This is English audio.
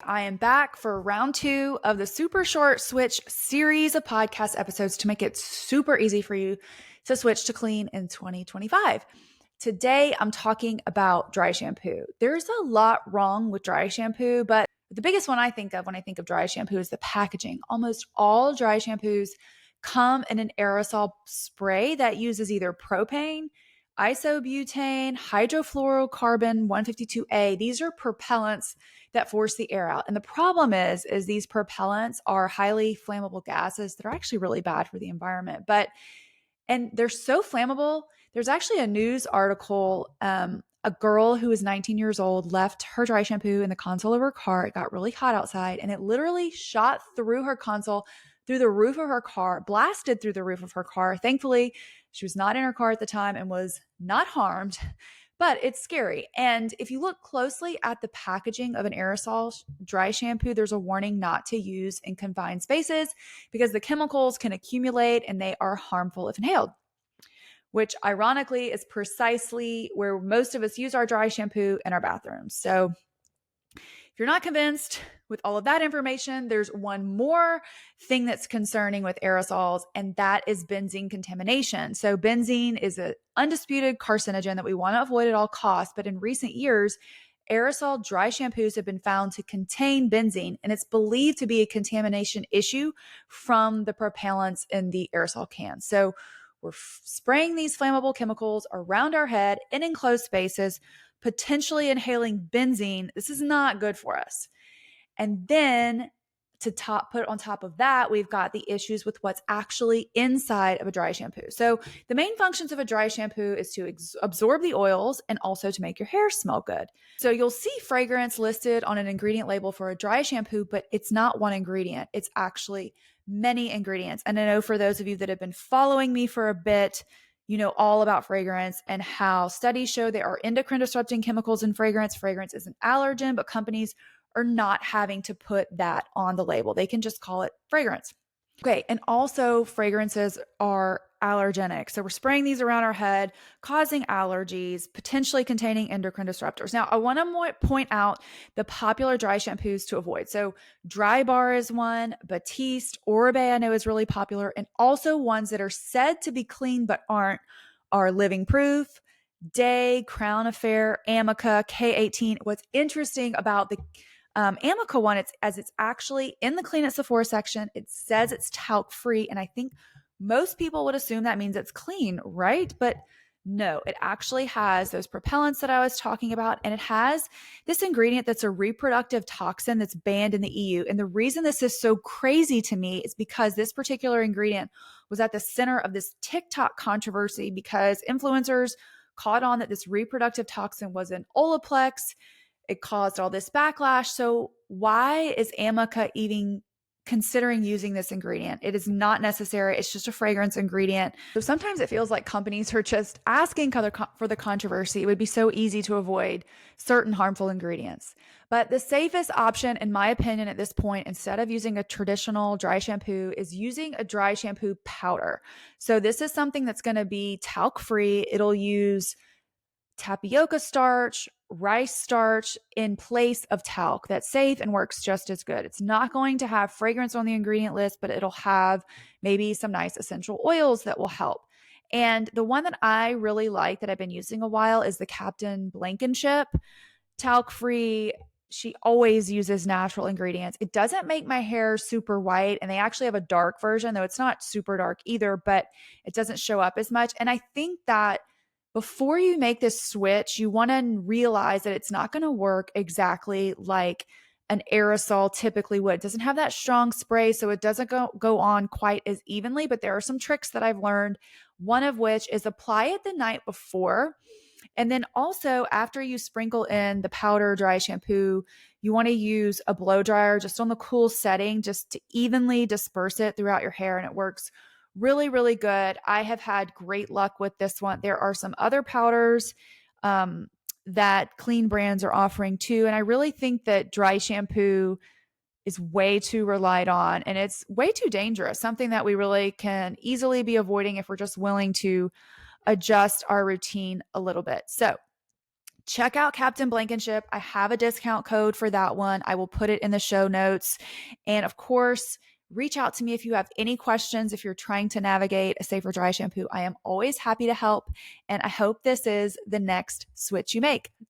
I am back for round 2 of the Super Short Switch series of podcast episodes to make it super easy for you to switch to clean in 2025. Today, I'm talking about dry shampoo. There's a lot wrong with dry shampoo, but the biggest one I think of when I think of dry shampoo is the packaging. Almost all dry shampoos come in an aerosol spray that uses either propane, isobutane, hydrofluorocarbon 152A. These are propellants that force the air out. And the problem is these propellants are highly flammable gases that are actually really bad for the environment. And they're so flammable. There's actually a news article. A girl who was 19 years old left her dry shampoo in the console of her car. It got really hot outside and it literally shot through her console, through the roof of her car, blasted through the roof of her car. Thankfully, she was not in her car at the time and was not harmed, but it's scary. And if you look closely at the packaging of an aerosol dry shampoo, there's a warning not to use in confined spaces because the chemicals can accumulate and they are harmful if inhaled, which ironically is precisely where most of us use our dry shampoo in our bathrooms. So if you're not convinced with all of that information, there's one more thing that's concerning with aerosols, and that is benzene contamination. So benzene is an undisputed carcinogen that we want to avoid at all costs, but in recent years, aerosol dry shampoos have been found to contain benzene, and it's believed to be a contamination issue from the propellants in the aerosol can. So we're spraying these flammable chemicals around our head in enclosed spaces, potentially inhaling benzene. This is not good for us. And then put on top of that, we've got the issues with what's actually inside of a dry shampoo. So the main functions of a dry shampoo is to absorb the oils and also to make your hair smell good. So you'll see fragrance listed on an ingredient label for a dry shampoo, but it's not one ingredient. It's actually many ingredients. And I know for those of you that have been following me for a bit, you know all about fragrance and how studies show there are endocrine disrupting chemicals in fragrance. Fragrance is an allergen, but companies are not having to put that on the label. They can just call it fragrance. Okay, and also fragrances are allergenic. So we're spraying these around our head, causing allergies, potentially containing endocrine disruptors. Now, I want to point out the popular dry shampoos to avoid. So Dry Bar is one, Batiste, Oribe I know is really popular, and also ones that are said to be clean but aren't are Living Proof, Day, Crown Affair, Amica, K18. What's interesting about the Amica one, it's actually in the Clean at Sephora section. It says it's talc free, and I think most people would assume that means it's clean, right? But no, it actually has those propellants that I was talking about, and it has this ingredient that's a reproductive toxin that's banned in the EU. And the reason this is so crazy to me is because this particular ingredient was at the center of this TikTok controversy because influencers caught on that this reproductive toxin was an Olaplex. It caused all this backlash. So why is Amica even considering using this ingredient? It is not necessary. It's just a fragrance ingredient. So sometimes it feels like companies are just asking for the controversy. It would be so easy to avoid certain harmful ingredients. But the safest option, in my opinion, at this point, instead of using a traditional dry shampoo, is using a dry shampoo powder. So this is something that's going to be talc free. It'll use tapioca starch, rice starch in place of talc. That's safe and works just as good. It's not going to have fragrance on the ingredient list, but it'll have maybe some nice essential oils that will help. And the one that I really like that I've been using a while is the Captain Blankenship talc free. She always uses natural ingredients. It doesn't make my hair super white, and they actually have a dark version, though it's not super dark either, but it doesn't show up as much. And I think that before you make this switch, you want to realize that it's not going to work exactly like an aerosol typically would. It doesn't have that strong spray, so it doesn't go on quite as evenly, but there are some tricks that I've learned, one of which is apply it the night before. And then also after you sprinkle in the powder dry shampoo, you want to use a blow dryer just on the cool setting just to evenly disperse it throughout your hair, and it works really, really good. I have had great luck with this one. There are some other powders that clean brands are offering too. And I really think that dry shampoo is way too relied on and it's way too dangerous, something that we really can easily be avoiding if we're just willing to adjust our routine a little bit. So check out Captain Blankenship. I have a discount code for that one. I will put it in the show notes. And of course, reach out to me if you have any questions. If you're trying to navigate a safer dry shampoo, I am always happy to help. And I hope this is the next switch you make.